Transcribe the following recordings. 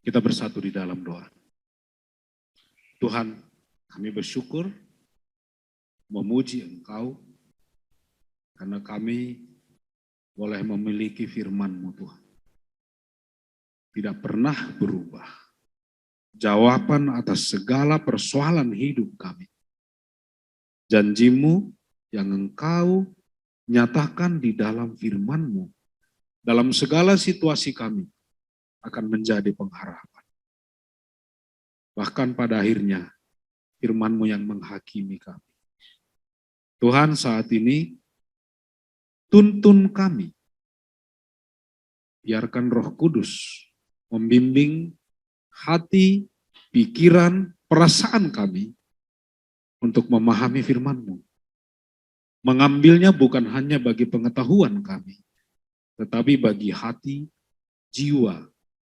Kita bersatu di dalam doa. Tuhan, kami bersyukur, memuji Engkau, karena kami boleh memiliki firman-Mu Tuhan. Tidak pernah berubah. Jawaban atas segala persoalan hidup kami. Janji-Mu yang Engkau nyatakan di dalam firman-Mu, dalam segala situasi kami, akan menjadi pengharapan. Bahkan pada akhirnya, firman-Mu yang menghakimi kami. Tuhan, saat ini, tuntun kami. Biarkan Roh Kudus membimbing hati, pikiran, perasaan kami untuk memahami firman-Mu. Mengambilnya bukan hanya bagi pengetahuan kami, tetapi bagi hati, jiwa,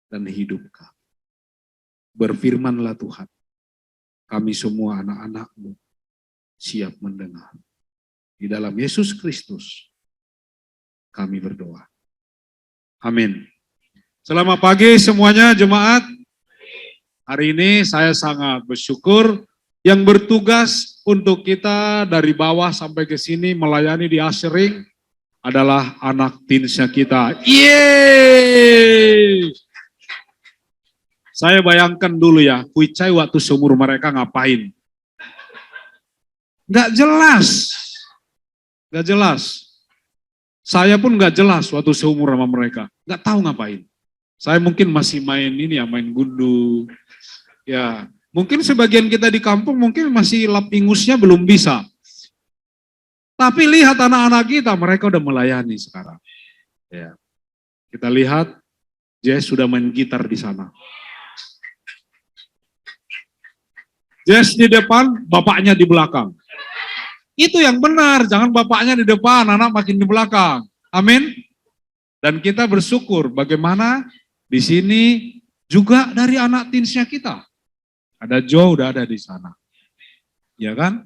dan hidup kami. Berfirmanlah Tuhan, kami semua anak-anak-Mu siap mendengar. Di dalam Yesus Kristus kami berdoa. Amin. Selamat pagi semuanya jemaat. Hari ini saya sangat bersyukur yang bertugas untuk kita dari bawah sampai ke sini melayani di ushering adalah anak teensnya kita. Yeay! Saya bayangkan dulu ya, Kuicai waktu seumur mereka ngapain. Gak jelas. Gak jelas. Saya pun gak jelas waktu seumur sama mereka. Gak tahu ngapain. Saya mungkin masih main ini ya, main gundu. Ya, mungkin sebagian kita di kampung mungkin masih lap ingusnya belum bisa. Tapi lihat anak-anak kita, mereka udah melayani sekarang. Ya. Kita lihat, Jess sudah main gitar di sana. Jess di depan, bapaknya di belakang. Itu yang benar, jangan bapaknya di depan, anak makin di belakang. Amin. Dan kita bersyukur bagaimana di sini juga dari anak teensnya kita. Ada Joe udah ada di sana. Ya kan?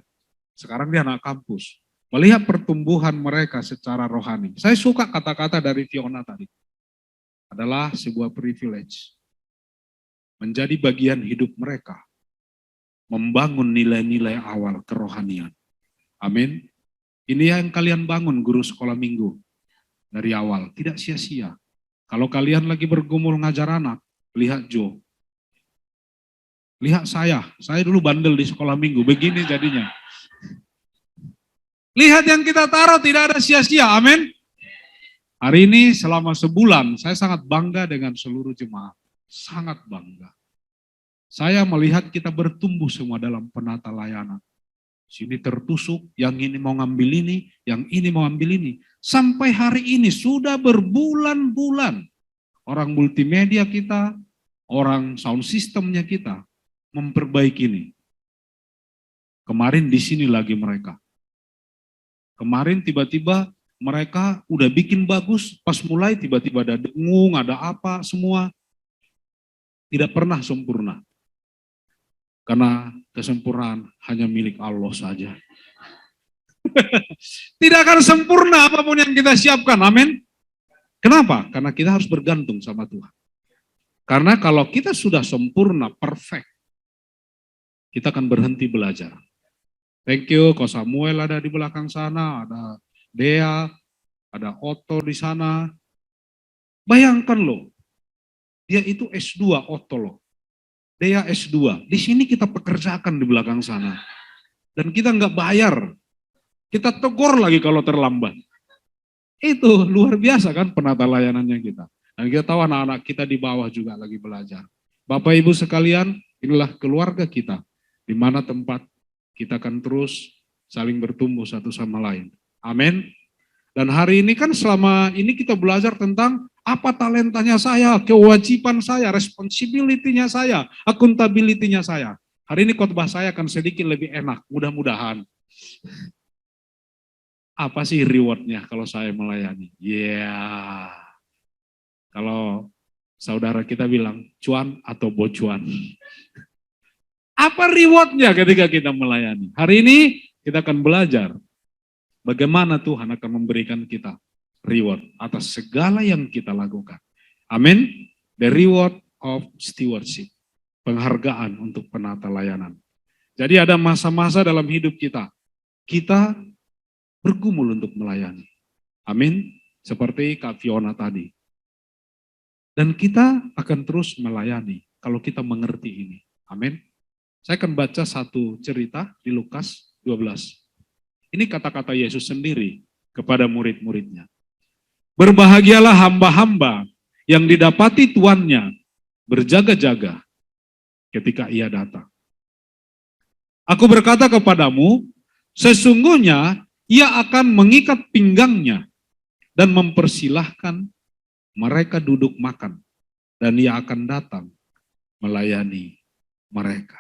Sekarang dia anak kampus. Melihat pertumbuhan mereka secara rohani. Saya suka kata-kata dari Fiona tadi. Adalah sebuah privilege. Menjadi bagian hidup mereka. Membangun nilai-nilai awal kerohanian. Amin. Ini yang kalian bangun guru sekolah minggu. Dari awal, tidak sia-sia. Kalau kalian lagi bergumul ngajar anak, lihat Joe. Lihat saya dulu bandel di sekolah minggu, begini jadinya. Lihat yang kita taruh tidak ada sia-sia, amin. Hari ini selama sebulan, saya sangat bangga dengan seluruh jemaat. Sangat bangga. Saya melihat kita bertumbuh semua dalam penata layanan. Sini tertusuk, yang ini mau ngambil ini, yang ini mau ambil ini. Sampai hari ini sudah berbulan-bulan. Orang multimedia kita, orang sound systemnya kita, memperbaiki ini. Kemarin di sini lagi mereka. Kemarin tiba-tiba mereka udah bikin bagus, pas mulai tiba-tiba ada dengung, ada apa, semua. Tidak pernah sempurna. Karena kesempurnaan hanya milik Allah saja. Tidak akan sempurna apapun yang kita siapkan, amin. Kenapa? Karena kita harus bergantung sama Tuhan. Karena kalau kita sudah sempurna, perfect, kita akan berhenti belajar. Thank you, Ko Samuel ada di belakang sana, ada Dea, ada Otto di sana. Bayangkan loh, dia itu S2 Otto loh. Dea S2, di sini kita pekerjakan di belakang sana. Dan kita nggak bayar, kita tegur lagi kalau terlambat. Itu luar biasa kan penata layanannya kita. Dan kita tahu anak-anak kita di bawah juga lagi belajar. Bapak Ibu sekalian, inilah keluarga kita. Di mana tempat kita akan terus saling bertumbuh satu sama lain. Amin. Dan hari ini kan selama ini kita belajar tentang apa talentanya saya, kewajiban saya, responsibility-nya saya, accountability-nya saya. Hari ini khotbah saya akan sedikit lebih enak, mudah-mudahan. Apa sih reward-nya kalau saya melayani? Ya, kalau saudara kita bilang cuan atau bocuan. Apa reward-nya ketika kita melayani? Hari ini kita akan belajar bagaimana Tuhan akan memberikan kita reward atas segala yang kita lakukan. Amin. The reward of Stewardship, penghargaan untuk penata layanan. Jadi ada masa-masa dalam hidup kita bergumul untuk melayani. Amin, seperti Kak Fiona tadi. Dan kita akan terus melayani kalau kita mengerti ini. Amin. Saya akan baca satu cerita di Lukas 12. Ini kata-kata Yesus sendiri kepada murid-muridnya. Berbahagialah hamba-hamba yang didapati tuannya berjaga-jaga ketika ia datang. Aku berkata kepadamu, sesungguhnya ia akan mengikat pinggangnya dan mempersilahkan mereka duduk makan, dan ia akan datang melayani mereka.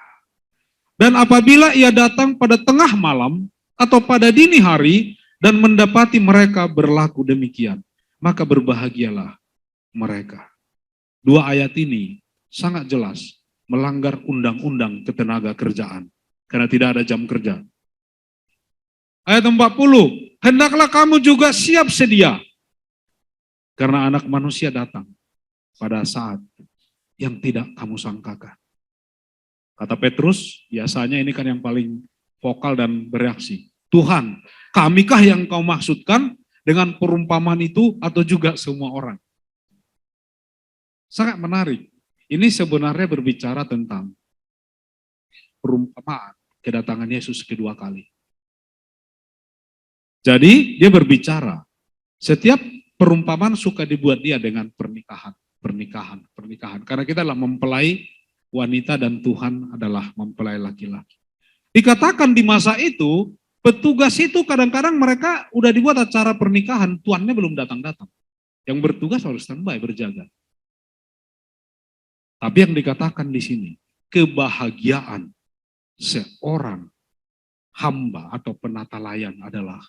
Dan apabila ia datang pada tengah malam atau pada dini hari dan mendapati mereka berlaku demikian, maka berbahagialah mereka. Dua ayat ini sangat jelas melanggar undang-undang ketenaga kerjaan, karena tidak ada jam kerja. Ayat 40, hendaklah kamu juga siap sedia, karena anak manusia datang pada saat yang tidak kamu sangkakan. Kata Petrus, biasanya ini kan yang paling vokal dan bereaksi. Tuhan, kamikah yang kau maksudkan dengan perumpamaan itu atau juga semua orang? Sangat menarik. Ini sebenarnya berbicara tentang perumpamaan kedatangan Yesus kedua kali. Jadi dia berbicara, setiap perumpamaan suka dibuat dia dengan pernikahan. Karena kita adalah mempelai wanita dan Tuhan adalah mempelai laki-laki. Dikatakan di masa itu, petugas itu kadang-kadang mereka udah dibuat acara pernikahan, tuannya belum datang-datang. Yang bertugas harus standby, berjaga. Tapi yang dikatakan di sini, kebahagiaan seorang hamba atau penata layan adalah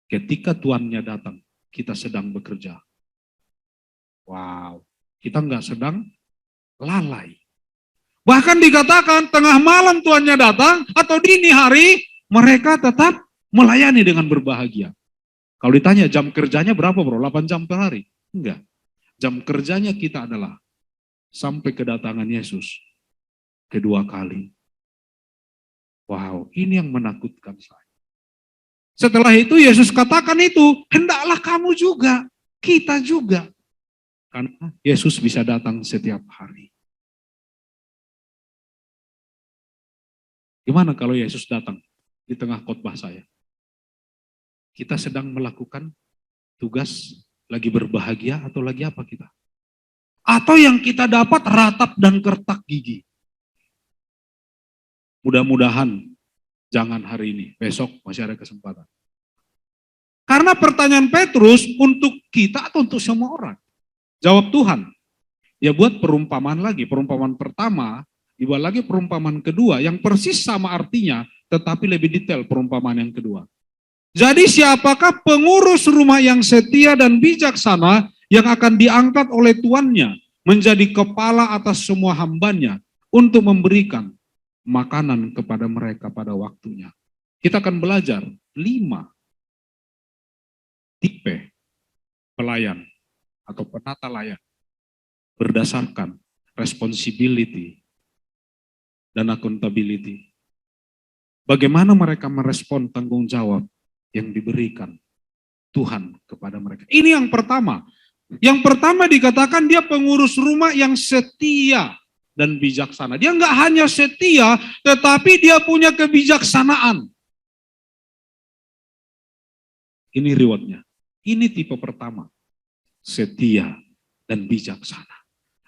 ketika tuannya datang, kita sedang bekerja. Wow, kita nggak sedang lalai. Bahkan dikatakan tengah malam tuannya datang atau dini hari, mereka tetap melayani dengan berbahagia. Kalau ditanya jam kerjanya berapa bro? 8 jam per hari? Enggak. Jam kerjanya kita adalah sampai kedatangan Yesus kedua kali. Wow, ini yang menakutkan saya. Setelah itu Yesus katakan itu, hendaklah kamu juga, kita juga. Karena Yesus bisa datang setiap hari. Gimana kalau Yesus datang di tengah khotbah saya? Kita sedang melakukan tugas, lagi berbahagia atau lagi apa kita? Atau yang kita dapat ratap dan kertak gigi. Mudah-mudahan jangan hari ini, besok masih ada kesempatan. Karena pertanyaan Petrus untuk kita atau untuk semua orang? Jawab Tuhan. Ya buat perumpamaan lagi, perumpamaan pertama, dibuat lagi perumpamaan kedua yang persis sama artinya, tetapi lebih detail perumpamaan yang kedua. Jadi siapakah pengurus rumah yang setia dan bijaksana yang akan diangkat oleh tuannya menjadi kepala atas semua hambanya untuk memberikan makanan kepada mereka pada waktunya. Kita akan belajar 5 tipe pelayan atau penata layan berdasarkan responsibility dan accountability. Bagaimana mereka merespon tanggung jawab yang diberikan Tuhan kepada mereka. Ini yang pertama. Yang pertama dikatakan dia pengurus rumah yang setia dan bijaksana. Dia enggak hanya setia, tetapi dia punya kebijaksanaan. Ini rewardnya. Ini tipe pertama. Setia dan bijaksana.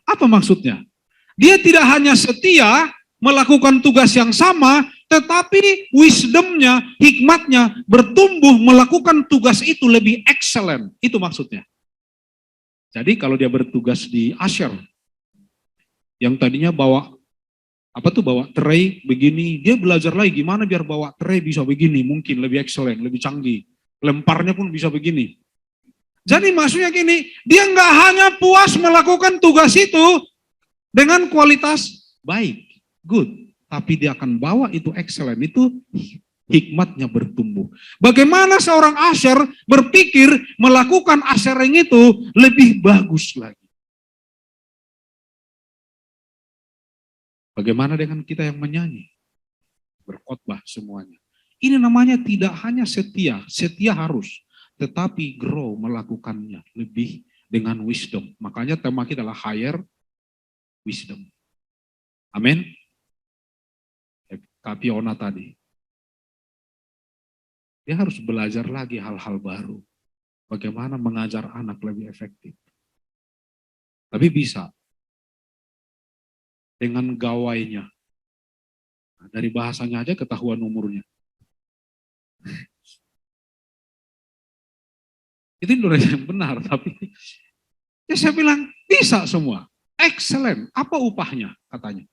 Apa maksudnya? Dia tidak hanya setia melakukan tugas yang sama, tetapi wisdomnya, hikmatnya bertumbuh melakukan tugas itu lebih excellent. Itu maksudnya. Jadi kalau dia bertugas di Asher, yang tadinya bawa tray begini, dia belajar lagi gimana biar bawa tray bisa begini, mungkin lebih excellent, lebih canggih. Lemparnya pun bisa begini. Jadi maksudnya gini, dia nggak hanya puas melakukan tugas itu dengan kualitas baik, good, tapi dia akan bawa itu excellent, itu hikmatnya bertumbuh. Bagaimana seorang Asher berpikir melakukan ashering itu lebih bagus lagi. Bagaimana dengan kita yang menyanyi, berkhotbah semuanya? Ini namanya tidak hanya setia, setia harus, tetapi grow melakukannya lebih dengan wisdom. Makanya tema kita adalah higher wisdom. Amin. Kak Fiona tadi, dia harus belajar lagi hal-hal baru. Bagaimana mengajar anak lebih efektif. Tapi bisa. Dengan gawainya. Dari bahasanya aja ketahuan umurnya. Itu Indonesia yang benar, tapi ya saya bilang bisa semua. Excellent. Apa upahnya katanya?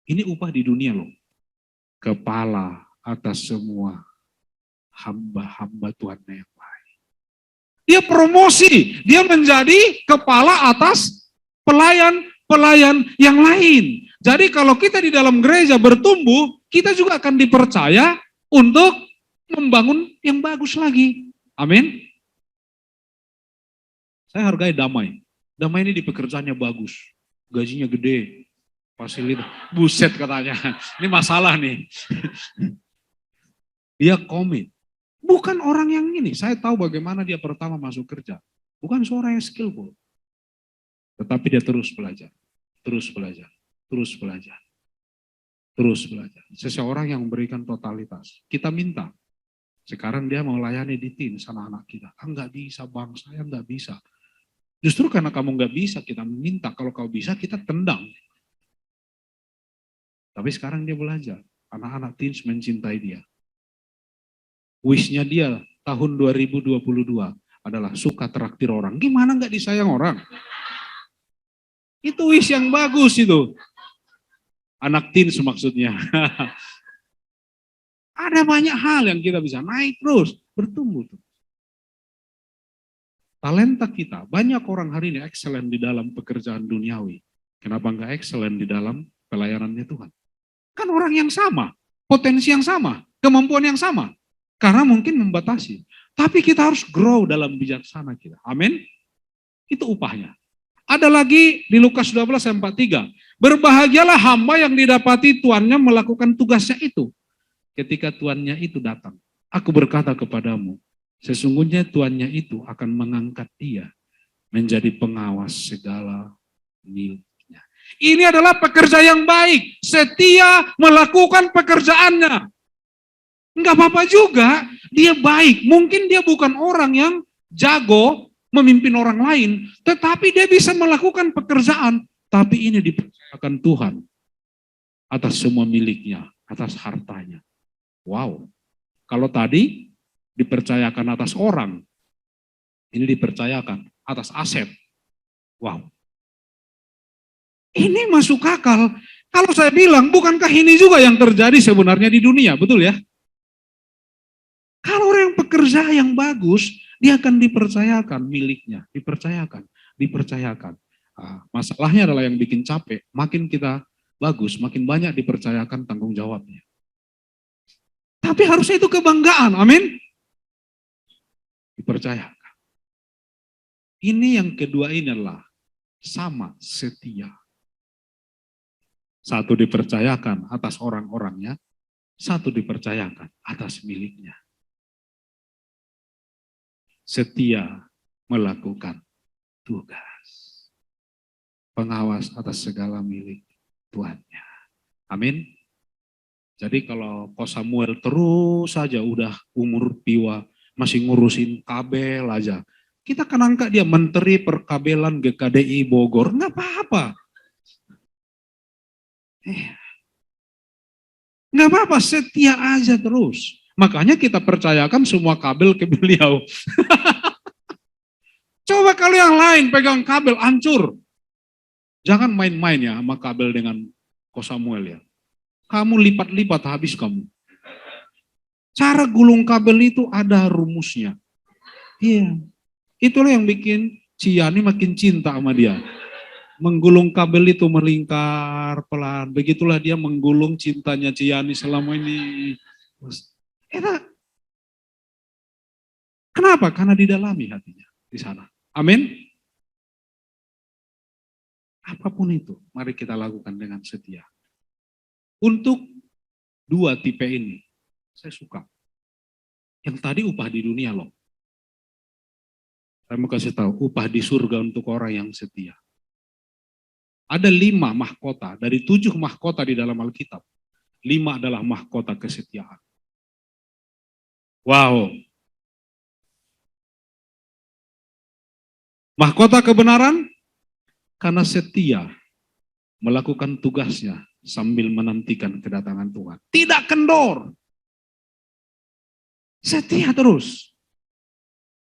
Ini upah di dunia loh. Kepala atas semua hamba-hamba Tuhan yang baik. Dia promosi, dia menjadi kepala atas pelayan-pelayan yang lain. Jadi kalau kita di dalam gereja bertumbuh, kita juga akan dipercaya untuk membangun yang bagus lagi. Amin. Saya hargai Damai. Damai ini di pekerjaannya bagus, gajinya gede, fasilitas. Buset katanya, ini masalah nih. Dia komit. Bukan orang yang ini, saya tahu bagaimana dia pertama masuk kerja. Bukan seorang yang skillful. Tetapi dia terus belajar, terus belajar, terus belajar, terus belajar. Seseorang yang memberikan totalitas. Kita minta, sekarang dia mau layani di tim sama anak kita. Enggak bisa bang, saya enggak bisa. Justru karena kamu enggak bisa, kita minta. Kalau kau bisa, kita tendang. Tapi sekarang dia belajar. Anak-anak teens mencintai dia. Wish-nya dia tahun 2022 adalah suka traktir orang. Gimana enggak disayang orang? Itu wish yang bagus itu. Anak teens maksudnya. Ada banyak hal yang kita bisa naik terus, bertumbuh. Talenta kita, banyak orang hari ini excellent di dalam pekerjaan duniawi. Kenapa enggak excellent di dalam pelayanannya Tuhan? Kan orang yang sama, potensi yang sama, kemampuan yang sama. Karena mungkin membatasi. Tapi kita harus grow dalam bijaksana kita. Amin. Itu upahnya. Ada lagi di Lukas 12 ayat 43. Berbahagialah hamba yang didapati tuannya melakukan tugasnya itu. Ketika tuannya itu datang. Aku berkata kepadamu, sesungguhnya tuannya itu akan mengangkat dia menjadi pengawas segala miliknya. Ini adalah pekerja yang baik. Setia melakukan pekerjaannya. Enggak apa-apa juga, dia baik. Mungkin dia bukan orang yang jago memimpin orang lain, tetapi dia bisa melakukan pekerjaan. Tapi ini dipercayakan Tuhan atas semua miliknya, atas hartanya. Wow, kalau tadi dipercayakan atas orang, ini dipercayakan atas aset. Wow, ini masuk akal. Kalau saya bilang, bukankah ini juga yang terjadi sebenarnya di dunia, betul ya? Kalau orang pekerja yang bagus, dia akan dipercayakan miliknya, dipercayakan. Nah, masalahnya adalah yang bikin capek, makin kita bagus, makin banyak dipercayakan tanggung jawabnya. Tapi harusnya itu kebanggaan, amin. Dipercayakan. Ini yang kedua ini adalah sama setia. Satu dipercayakan atas orang-orangnya, satu dipercayakan atas miliknya. Setia melakukan tugas. Pengawas atas segala milik Tuhannya. Amin. Jadi kalau Ko Samuel terus saja udah umur piwa, masih ngurusin kabel aja. Kita kan angkat dia Menteri Perkabelan GKDI Bogor, nggak apa-apa. Nggak apa-apa, setia aja terus. Makanya kita percayakan semua kabel ke beliau. Coba kalau yang lain pegang kabel, hancur. Jangan main-main ya sama kabel dengan Ko Samuel ya. Kamu lipat-lipat habis kamu. Cara gulung kabel itu ada rumusnya. Iya. Itulah yang bikin Ciani makin cinta sama dia. Menggulung kabel itu melingkar pelan. Begitulah dia menggulung cintanya Ciani selama ini. Kenapa? Karena didalami hatinya di sana. Amin. Apapun itu, mari kita lakukan dengan setia. Untuk dua tipe ini, saya suka. Yang tadi upah di dunia loh. Saya mau kasih tahu, upah di surga untuk orang yang setia. Ada 5 mahkota, dari 7 mahkota di dalam Alkitab. 5 adalah mahkota kesetiaan. Wow. Mahkota kebenaran, karena setia melakukan tugasnya sambil menantikan kedatangan Tuhan. Tidak kendor. Setia terus.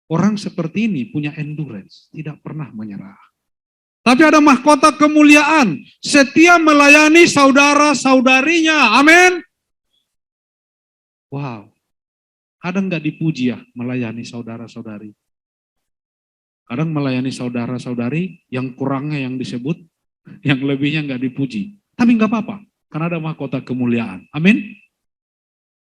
Orang seperti ini punya endurance, tidak pernah menyerah. Tapi ada mahkota kemuliaan, setia melayani saudara-saudarinya. Amin. Wow. Kadang nggak dipuji ya melayani saudara-saudari. Kadang melayani saudara-saudari yang kurangnya yang disebut, yang lebihnya nggak dipuji. Tapi nggak apa-apa, karena ada mahkota kemuliaan. Amin.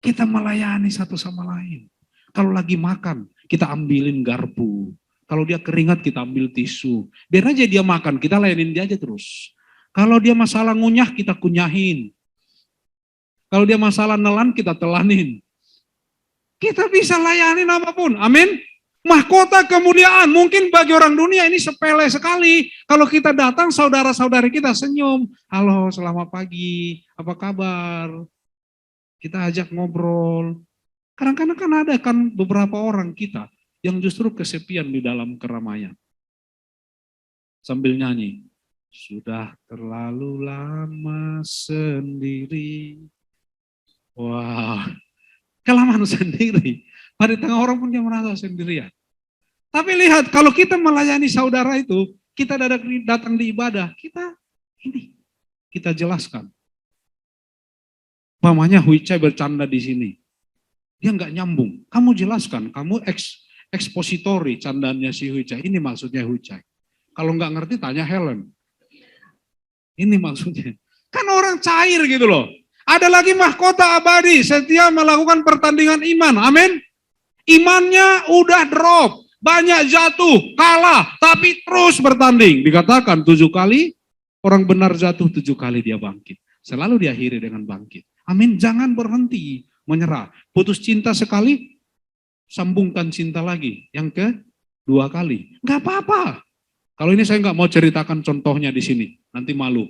Kita melayani satu sama lain. Kalau lagi makan, kita ambilin garpu. Kalau dia keringat, kita ambil tisu. Biar aja dia makan, kita layanin dia aja terus. Kalau dia masalah ngunyah, kita kunyahin. Kalau dia masalah nelan, kita telanin. Kita bisa layanin apapun. Amin. Mahkota kemuliaan. Mungkin bagi orang dunia ini sepele sekali. Kalau kita datang, saudara-saudari kita senyum. Halo, selamat pagi. Apa kabar? Kita ajak ngobrol. Kadang-kadang kan ada kan beberapa orang kita yang justru kesepian di dalam keramaian. Sambil nyanyi, sudah terlalu lama sendiri. Wah, kelamaan sendiri. Pada tengah orang pun dia merasa sendirian. Tapi lihat, kalau kita melayani saudara itu, kita datang di ibadah, kita jelaskan. Mamanya Huicai bercanda di sini. Dia nggak nyambung. Kamu jelaskan, kamu ekspositori candanya si Huicai. Ini maksudnya Huicai. Kalau nggak ngerti tanya Helen. Ini maksudnya. Kan orang cair gitu loh. Ada lagi mahkota abadi, setia melakukan pertandingan iman. Amin. Imannya udah drop, banyak jatuh, kalah, tapi terus bertanding. Dikatakan 7 kali, orang benar jatuh 7 kali dia bangkit. Selalu diakhiri dengan bangkit. Amin, jangan berhenti menyerah. Putus cinta sekali, sambungkan cinta lagi. Yang kedua kali. Nggak apa-apa. Kalau ini saya nggak mau ceritakan contohnya di sini. Nanti malu.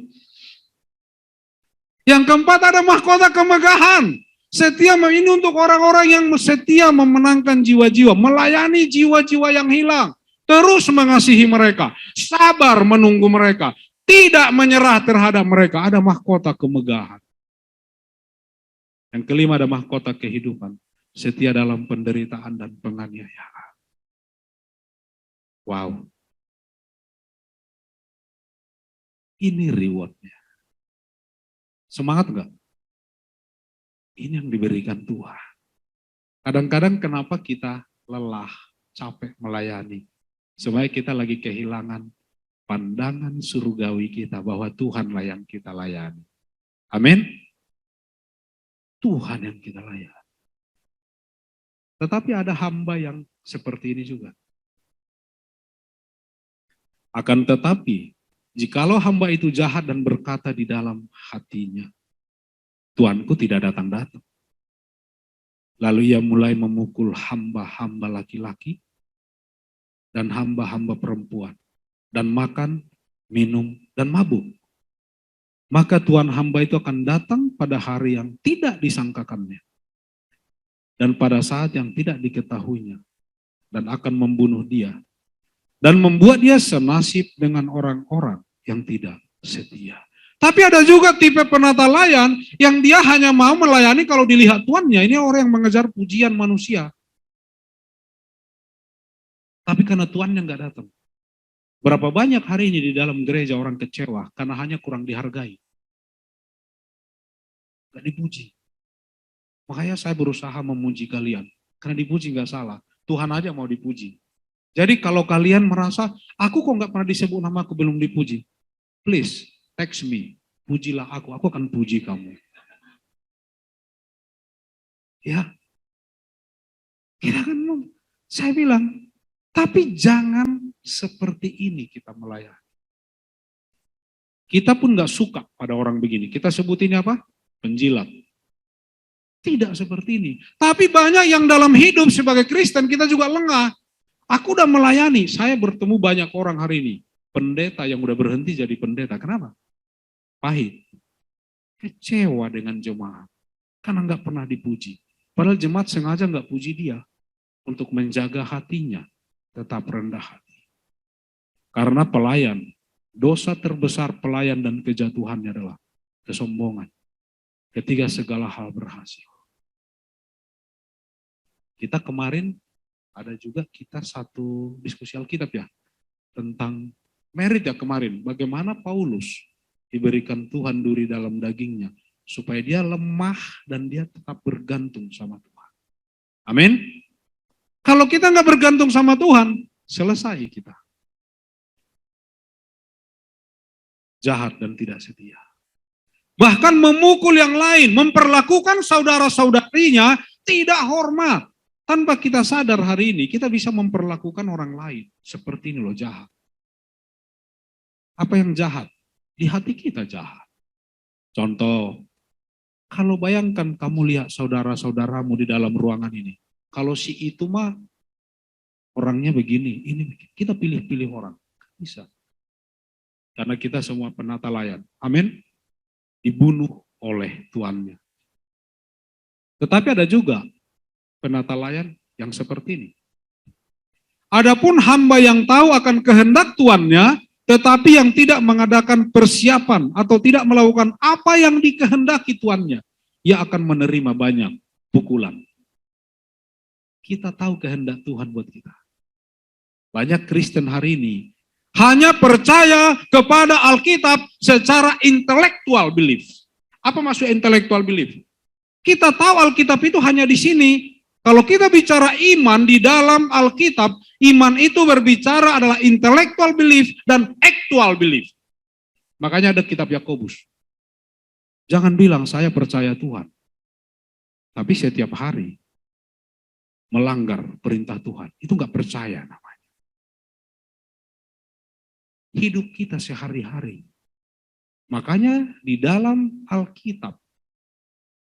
Yang keempat ada mahkota kemegahan. Setia ini untuk orang-orang yang setia memenangkan jiwa-jiwa. Melayani jiwa-jiwa yang hilang. Terus mengasihi mereka. Sabar menunggu mereka. Tidak menyerah terhadap mereka. Ada mahkota kemegahan. Yang kelima ada mahkota kehidupan. Setia dalam penderitaan dan penganiayaan. Wow. Ini rewardnya. Semangat enggak? Ini yang diberikan Tuhan. Kadang-kadang kenapa kita lelah, capek melayani. Supaya kita lagi kehilangan pandangan surgawi kita bahwa Tuhanlah yang kita layani. Amin. Tuhan yang kita layani. Tetapi ada hamba yang seperti ini juga. Akan tetapi, jikalau hamba itu jahat dan berkata di dalam hatinya, Tuanku tidak datang-datang. Lalu ia mulai memukul hamba-hamba laki-laki dan hamba-hamba perempuan. Dan makan, minum, dan mabuk. Maka Tuhan hamba itu akan datang pada hari yang tidak disangkakannya. Dan pada saat yang tidak diketahuinya. Dan akan membunuh dia. Dan membuat dia senasib dengan orang-orang yang tidak setia. Tapi ada juga tipe penata layan yang dia hanya mau melayani kalau dilihat tuannya. Ini orang yang mengejar pujian manusia. Tapi karena tuannya nggak datang. Berapa banyak hari ini di dalam gereja orang kecewa karena hanya kurang dihargai. Gak dipuji. Makanya saya berusaha memuji kalian. Karena dipuji nggak salah. Tuhan aja mau dipuji. Jadi kalau kalian merasa, aku kok nggak pernah disebut nama aku belum dipuji. Please, text me. Pujilah aku akan puji kamu. Ya. Kira kan saya bilang, tapi jangan seperti ini kita melayani. Kita pun nggak suka pada orang begini. Kita sebutinnya apa? Penjilat. Tidak seperti ini. Tapi banyak yang dalam hidup sebagai Kristen kita juga lengah. Aku udah melayani, saya bertemu banyak orang hari ini. Pendeta yang udah berhenti jadi pendeta. Kenapa? Pahit. Kecewa dengan jemaat. Karena nggak pernah dipuji. Padahal jemaat sengaja nggak puji dia. Untuk menjaga hatinya. Tetap rendah hati. Karena pelayan. Dosa terbesar pelayan dan kejatuhannya adalah kesombongan. Ketika segala hal berhasil. Kita kemarin ada juga kita satu diskusi Alkitab ya. Tentang merit ya kemarin. Bagaimana Paulus diberikan Tuhan duri dalam dagingnya. Supaya dia lemah dan dia tetap bergantung sama Tuhan. Amin. Kalau kita nggak bergantung sama Tuhan, selesai kita. Jahat dan tidak setia. Bahkan memukul yang lain, memperlakukan saudara-saudarinya tidak hormat. Tanpa kita sadar hari ini, kita bisa memperlakukan orang lain. Seperti ini loh, jahat. Apa yang jahat? Di hati kita jahat. Contoh, kalau bayangkan kamu lihat saudara-saudaramu di dalam ruangan ini. Kalau si itu mah orangnya begini, ini begini. Kita pilih-pilih orang. Bisa. Karena kita semua penata layan. Amin. Dibunuh oleh tuannya. Tetapi ada juga penata layan yang seperti ini. Adapun hamba yang tahu akan kehendak tuannya, tetapi yang tidak mengadakan persiapan atau tidak melakukan apa yang dikehendaki tuannya, ia akan menerima banyak pukulan. Kita tahu kehendak Tuhan buat kita. Banyak Kristen hari ini hanya percaya kepada Alkitab secara intellectual belief. Apa maksud intellectual belief? Kita tahu Alkitab itu hanya di sini. Kalau kita bicara iman di dalam Alkitab, iman itu berbicara adalah intellectual belief dan actual belief. Makanya ada kitab Yakobus. Jangan bilang saya percaya Tuhan. Tapi setiap hari melanggar perintah Tuhan. Itu nggak percaya namanya. Hidup kita sehari-hari. Makanya di dalam Alkitab,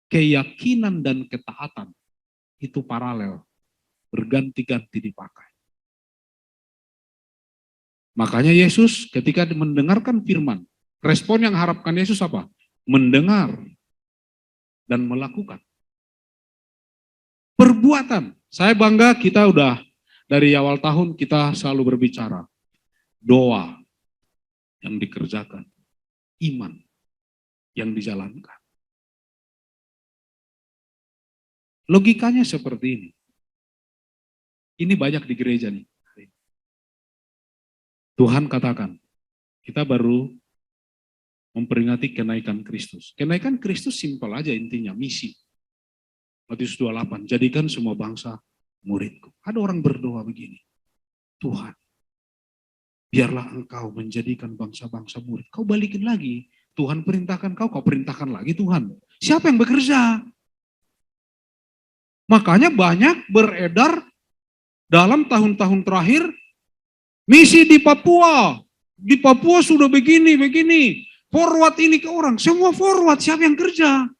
keyakinan dan ketaatan itu paralel, berganti-ganti dipakai. Makanya Yesus ketika mendengarkan firman, respon yang harapkan Yesus apa? Mendengar dan melakukan. Perbuatan. Saya bangga kita udah dari awal tahun kita selalu berbicara. Doa yang dikerjakan. Iman yang dijalankan. Logikanya seperti ini. Ini banyak di gereja nih. Tuhan katakan, kita baru memperingati kenaikan Kristus. Kenaikan Kristus simpel aja intinya, misi. Matius 28, jadikan semua bangsa muridku. Ada orang berdoa begini, Tuhan, biarlah engkau menjadikan bangsa-bangsa murid. Kau balikin lagi, Tuhan perintahkan kau perintahkan lagi Tuhan. Siapa yang bekerja? Makanya banyak beredar dalam tahun-tahun terakhir, misi di Papua. Di Papua sudah begini. Forward ini ke orang. Semua forward, siapa yang kerja?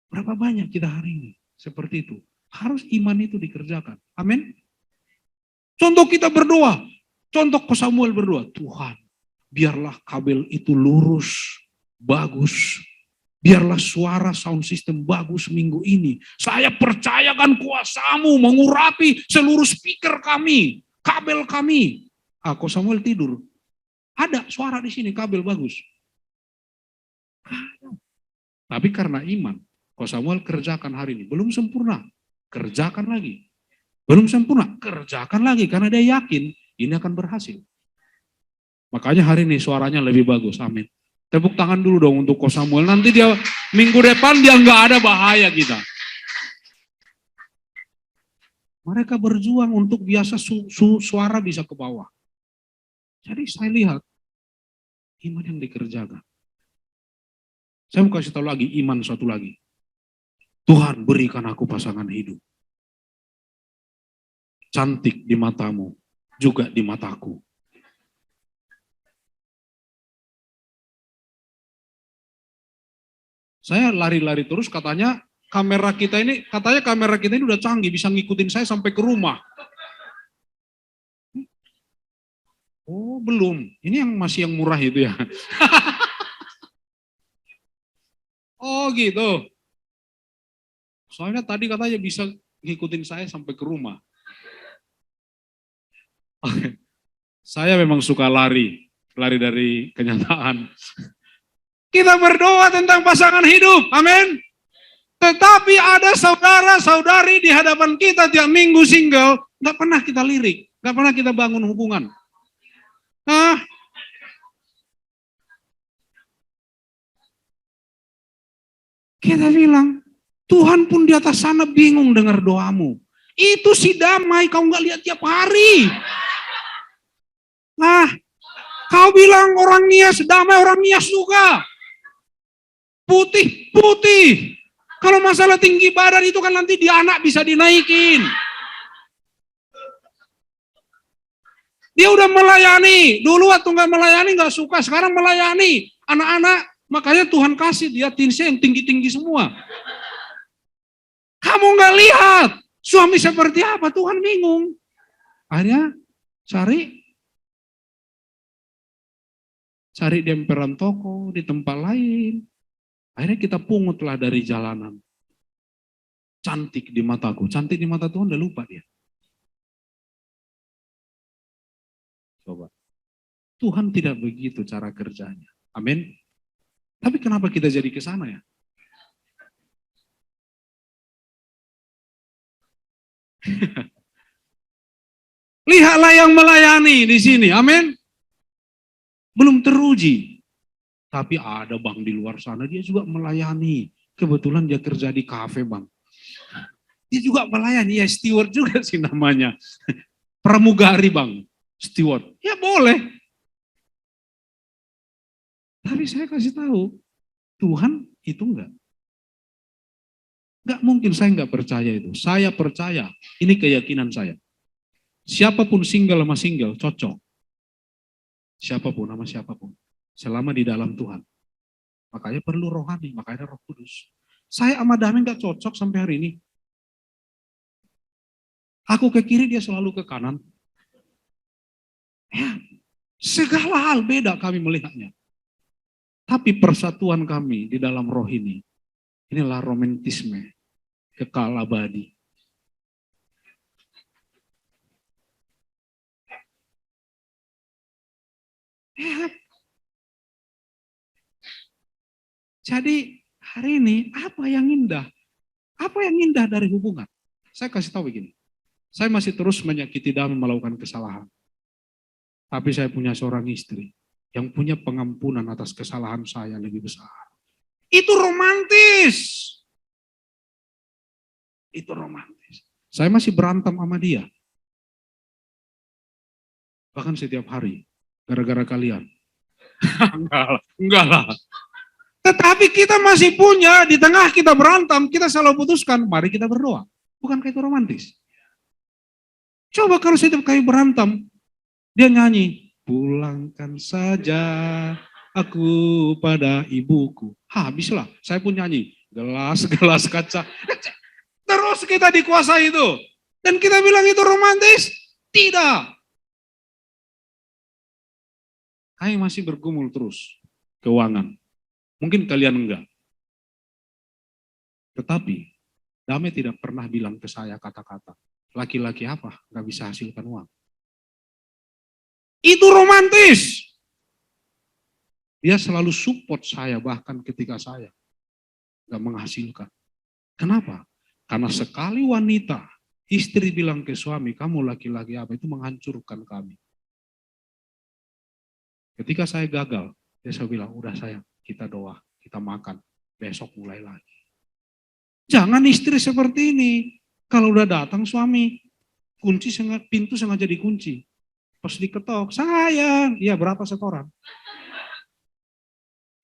Berapa banyak kita hari ini seperti itu. Harus iman itu dikerjakan. Amin. Contoh kita berdoa. Contoh Samuel berdoa. Tuhan, biarlah kabel itu lurus, bagus. Biarlah suara sound system bagus minggu ini. Saya percayakan kuasamu mengurapi seluruh speaker kami, kabel kami. Kok Samuel tidur? Ada suara di sini, kabel bagus. Tapi karena iman, kok Samuel kerjakan hari ini. Belum sempurna, kerjakan lagi. Belum sempurna, kerjakan lagi. Karena dia yakin ini akan berhasil. Makanya hari ini suaranya lebih bagus, amin. Tepuk tangan dulu dong untuk Ko Samuel. Nanti dia minggu depan dia nggak ada bahaya kita. Mereka berjuang untuk biasa suara bisa ke bawah. Jadi saya lihat iman yang dikerjakan. Saya mau kasih tahu lagi iman satu lagi. Tuhan berikan aku pasangan hidup. Cantik di matamu, juga di mataku. Saya lari-lari terus, katanya kamera kita ini udah canggih, bisa ngikutin saya sampai ke rumah. Oh, belum. Ini yang masih yang murah itu ya. Oh, gitu. Soalnya tadi katanya bisa ngikutin saya sampai ke rumah. Saya memang suka lari dari kenyataan. Kita berdoa tentang pasangan hidup, amin. Tetapi ada saudara-saudari di hadapan kita tiap minggu single, nggak pernah kita lirik, nggak pernah kita bangun hubungan. Nah, kita bilang, Tuhan pun di atas sana bingung dengar doamu. Itu si damai, kau nggak lihat tiap hari. Nah, kau bilang orang Nias damai, orang Nias juga. Putih. Kalau masalah tinggi badan itu kan nanti di anak bisa dinaikin. Dia udah melayani. Dulu waktu nggak melayani nggak suka, sekarang melayani anak-anak. Makanya Tuhan kasih dia tinsnya yang tinggi-tinggi semua. Kamu nggak lihat suami seperti apa, Tuhan bingung. Akhirnya cari di emperan toko, di tempat lain. Akhirnya kita pungutlah dari jalanan. Cantik di mataku, cantik di mata Tuhan udah lupa dia. Coba. Tuhan tidak begitu cara kerjanya. Amin. Tapi kenapa kita jadi ke sana ya? Lihatlah yang melayani di sini. Amin. Belum teruji. Tapi ada bang di luar sana, dia juga melayani. Kebetulan dia kerja di kafe bang. Dia juga melayani, ya steward juga sih namanya. Pramugari bang, steward. Ya boleh. Tapi saya kasih tahu, Tuhan itu enggak. Enggak mungkin saya enggak percaya itu. Saya percaya, ini keyakinan saya. Siapapun single sama single, cocok. Siapapun sama siapapun. Selama di dalam Tuhan. Makanya perlu rohani, makanya Roh Kudus. Saya sama Damai enggak cocok sampai hari ini. Aku ke kiri, dia selalu ke kanan. Ya, segala hal beda kami melihatnya. Tapi persatuan kami di dalam roh ini, inilah romantisme, kekal abadi. Ya. Jadi hari ini apa yang indah? Apa yang indah dari hubungan? Saya kasih tahu begini. Saya masih terus menyakiti dan melakukan kesalahan. Tapi saya punya seorang istri yang punya pengampunan atas kesalahan saya lebih besar. Itu romantis. Itu romantis. Saya masih berantem sama dia. Bahkan setiap hari. Gara-gara kalian. Enggak lah. Tetapi kita masih punya, di tengah kita berantem, kita selalu putuskan, mari kita berdoa. Bukankah itu romantis? Coba kalau setiap kali berantem, dia nyanyi, pulangkan saja aku pada ibuku. Habislah, saya pun nyanyi, gelas kaca. Terus kita dikuasai itu. Dan kita bilang itu romantis? Tidak. Kami masih bergumul terus, keuangan. Mungkin kalian enggak. Tetapi, Damai tidak pernah bilang ke saya kata-kata, laki-laki apa nggak bisa hasilkan uang. Itu romantis. Dia selalu support saya bahkan ketika saya nggak menghasilkan. Kenapa? Karena sekali wanita, istri bilang ke suami, kamu laki-laki apa, itu menghancurkan kami. Ketika saya gagal, dia selalu bilang, udah sayang, kita doa, kita makan, besok mulai lagi. Jangan istri seperti ini. Kalau udah datang suami, pintu sengaja dikunci. Pas diketok, sayang, iya berapa setoran?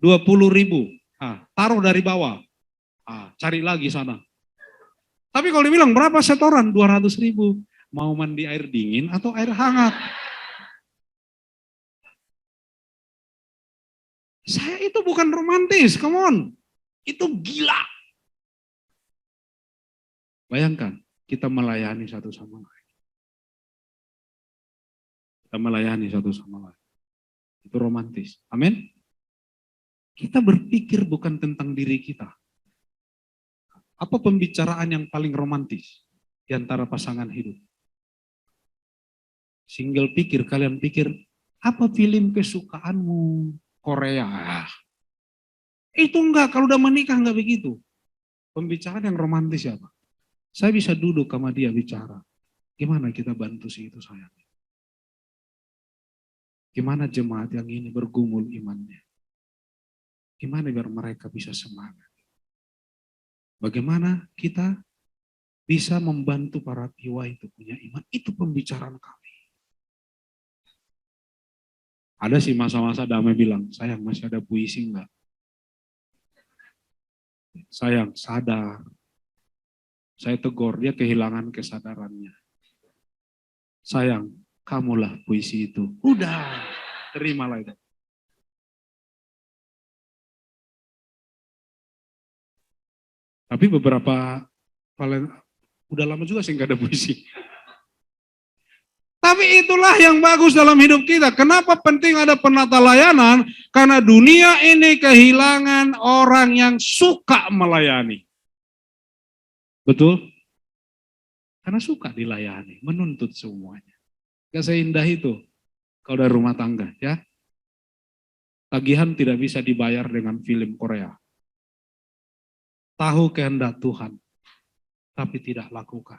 20.000. Taruh dari bawah. Cari lagi sana. Tapi kalau dibilang berapa setoran? 200.000. Mau mandi air dingin atau air hangat? Saya itu bukan romantis, come on. Itu gila. Bayangkan, kita melayani satu sama lain. Kita melayani satu sama lain. Itu romantis. Amin. Kita berpikir bukan tentang diri kita. Apa pembicaraan yang paling romantis di antara pasangan hidup? Single pikir, kalian pikir, apa film kesukaanmu? Korea. Itu enggak, kalau udah menikah enggak begitu. Pembicaraan yang romantis apa? Saya bisa duduk sama dia bicara. Gimana kita bantu sih itu sayang? Gimana jemaat yang ini bergumul imannya? Gimana biar mereka bisa semangat? Bagaimana kita bisa membantu para piwa itu punya iman? Itu pembicaraan kami. Ada sih masa-masa damai bilang, sayang masih ada puisi enggak? Sayang, sadar. Saya tegur, dia kehilangan kesadarannya. Sayang, kamulah puisi itu. Udah, terimalah itu. Tapi beberapa, udah lama juga sih nggak ada puisi. Tapi itulah yang bagus dalam hidup kita. Kenapa penting ada penata layanan? Karena dunia ini kehilangan orang yang suka melayani. Betul? Karena suka dilayani, menuntut semuanya. Gak seindah itu kalau dari rumah tangga, ya. Tagihan tidak bisa dibayar dengan film Korea. Tahu kehendak Tuhan, tapi tidak lakukan.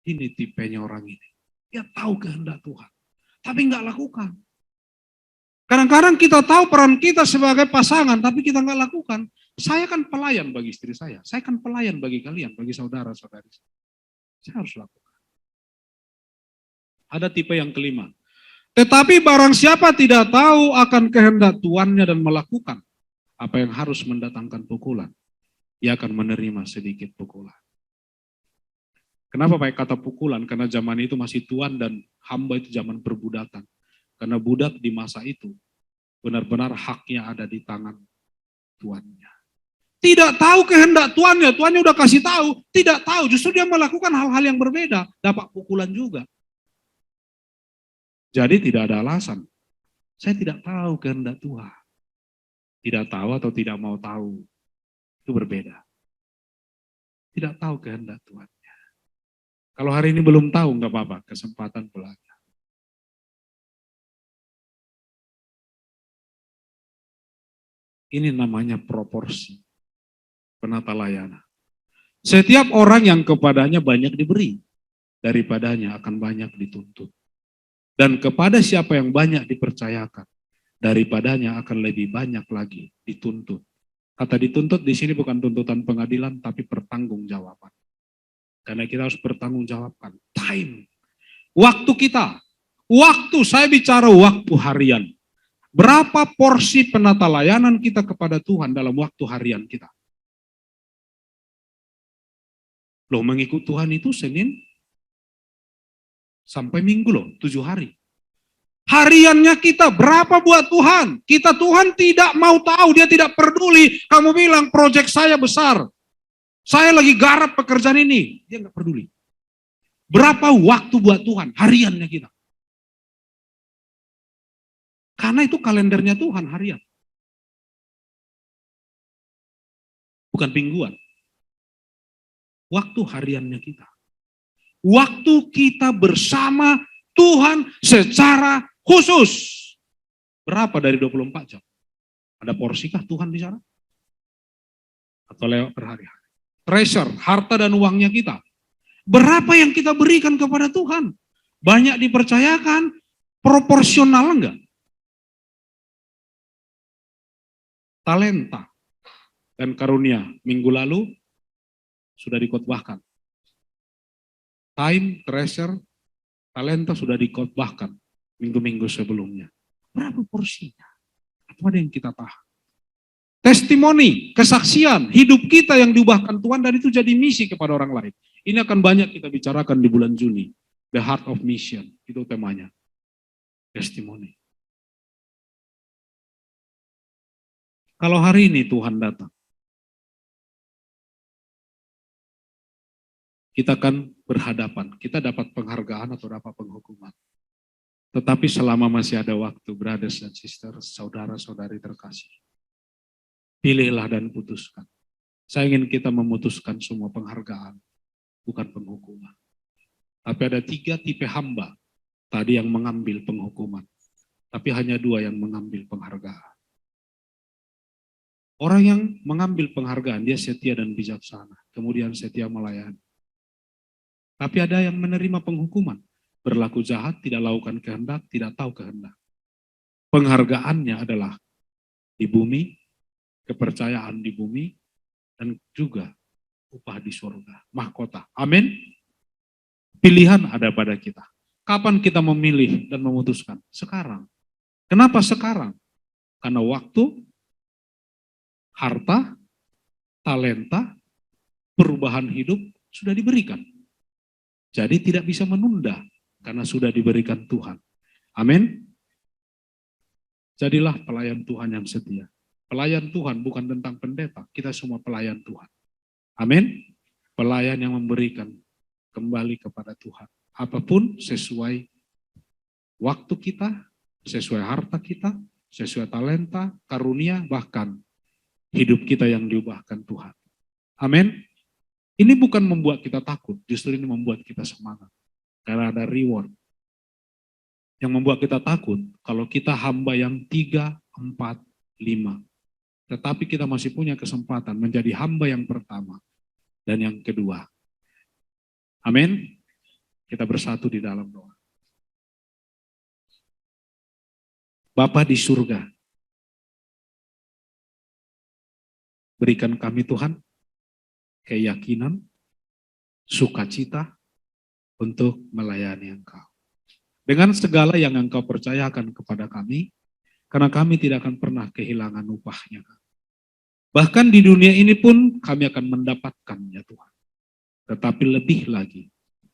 Ini tipenya orang ini. Dia tahu kehendak Tuhan, tapi nggak lakukan. Kadang-kadang kita tahu peran kita sebagai pasangan, tapi kita nggak lakukan. Saya kan pelayan bagi istri saya kan pelayan bagi kalian, bagi saudara-saudari. Saya harus lakukan. Ada tipe yang kelima. Tetapi barang siapa tidak tahu akan kehendak tuannya dan melakukan apa yang harus mendatangkan pukulan, ia akan menerima sedikit pukulan. Kenapa pakai kata pukulan? Karena zaman itu masih tuan dan hamba itu zaman perbudakan. Karena budak di masa itu benar-benar haknya ada di tangan tuannya. Tidak tahu kehendak tuannya udah kasih tahu, tidak tahu, justru dia melakukan hal-hal yang berbeda, dapat pukulan juga. Jadi tidak ada alasan. Saya tidak tahu kehendak Tuhan. Tidak tahu atau tidak mau tahu, itu berbeda. Tidak tahu kehendak Tuhan. Kalau hari ini belum tahu, nggak apa-apa, kesempatan belajar. Ini namanya proporsi penata layanan. Setiap orang yang kepadanya banyak diberi, daripadanya akan banyak dituntut. Dan kepada siapa yang banyak dipercayakan, daripadanya akan lebih banyak lagi dituntut. Kata dituntut di sini bukan tuntutan pengadilan, tapi pertanggungjawaban. Karena kita harus bertanggungjawabkan. Time. Waktu kita. Waktu, saya bicara waktu harian. Berapa porsi penata layanan kita kepada Tuhan dalam waktu harian kita? Loh, mengikut Tuhan itu Senin sampai Minggu loh, 7 hari. Hariannya kita berapa buat Tuhan? Tuhan tidak mau tahu, dia tidak peduli. Kamu bilang proyek saya besar. Saya lagi garap pekerjaan ini. Dia nggak peduli. Berapa waktu buat Tuhan? Hariannya kita. Karena itu kalendernya Tuhan harian. Bukan mingguan. Waktu hariannya kita. Waktu kita bersama Tuhan secara khusus. Berapa dari 24 jam? Ada porsikah Tuhan di sana? Atau lewat berhari-hari? Treasure, harta dan uangnya kita. Berapa yang kita berikan kepada Tuhan? Banyak dipercayakan, proporsional enggak? Talenta dan karunia minggu lalu sudah dikotbahkan. Time, treasure, talenta sudah dikotbahkan minggu-minggu sebelumnya. Berapa porsinya? Apa ada yang kita tahan? Testimoni, kesaksian, hidup kita yang diubahkan Tuhan dan itu jadi misi kepada orang lain. Ini akan banyak kita bicarakan di bulan Juni. The Heart of Mission, itu temanya. Testimoni. Kalau hari ini Tuhan datang, kita akan berhadapan, kita dapat penghargaan atau dapat penghukuman. Tetapi selama masih ada waktu, brothers and sisters, saudara-saudari terkasih, pilihlah dan putuskan. Saya ingin kita memutuskan semua penghargaan, bukan penghukuman. Tapi ada 3 tipe hamba tadi yang mengambil penghukuman, tapi hanya 2 yang mengambil penghargaan. Orang yang mengambil penghargaan, dia setia dan bijaksana, kemudian setia melayani. Tapi ada yang menerima penghukuman, berlaku jahat, tidak lakukan kehendak, tidak tahu kehendak. Penghargaannya adalah di bumi, kepercayaan di bumi, dan juga upah di surga, mahkota. Amin. Pilihan ada pada kita. Kapan kita memilih dan memutuskan? Sekarang. Kenapa sekarang? Karena waktu, harta, talenta, perubahan hidup sudah diberikan. Jadi tidak bisa menunda karena sudah diberikan Tuhan. Amin. Jadilah pelayan Tuhan yang setia. Pelayan Tuhan bukan tentang pendeta, kita semua pelayan Tuhan. Amin. Pelayan yang memberikan kembali kepada Tuhan. Apapun sesuai waktu kita, sesuai harta kita, sesuai talenta, karunia, bahkan hidup kita yang diubahkan Tuhan. Amin. Ini bukan membuat kita takut, justru ini membuat kita semangat. Karena ada reward. Yang membuat kita takut, kalau kita hamba yang 3, 4, 5. Tetapi kita masih punya kesempatan menjadi hamba yang pertama dan yang kedua. Amin. Kita bersatu di dalam doa. Bapa di surga, berikan kami Tuhan keyakinan, sukacita untuk melayani Engkau. Dengan segala yang Engkau percayakan kepada kami, karena kami tidak akan pernah kehilangan upahnya. Bahkan di dunia ini pun kami akan mendapatkannya Tuhan. Tetapi lebih lagi,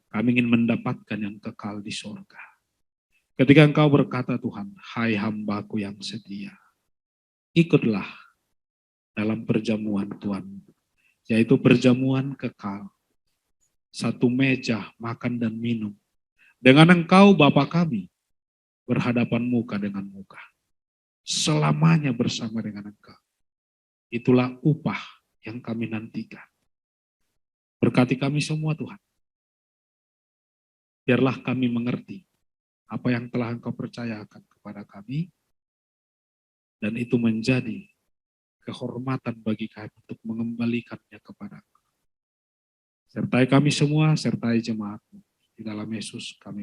kami ingin mendapatkan yang kekal di surga. Ketika Engkau berkata Tuhan, hai hambaku yang setia, ikutlah dalam perjamuan Tuhan, yaitu perjamuan kekal. Satu meja makan dan minum. Dengan Engkau Bapa kami, berhadapan muka dengan muka. Selamanya bersama dengan Engkau. Itulah upah yang kami nantikan. Berkati kami semua Tuhan. Biarlah kami mengerti apa yang telah Engkau percayakan kepada kami, dan itu menjadi kehormatan bagi kami untuk mengembalikannya kepada Engkau. Sertai kami semua, sertai jemaat-Mu. Di dalam Yesus kami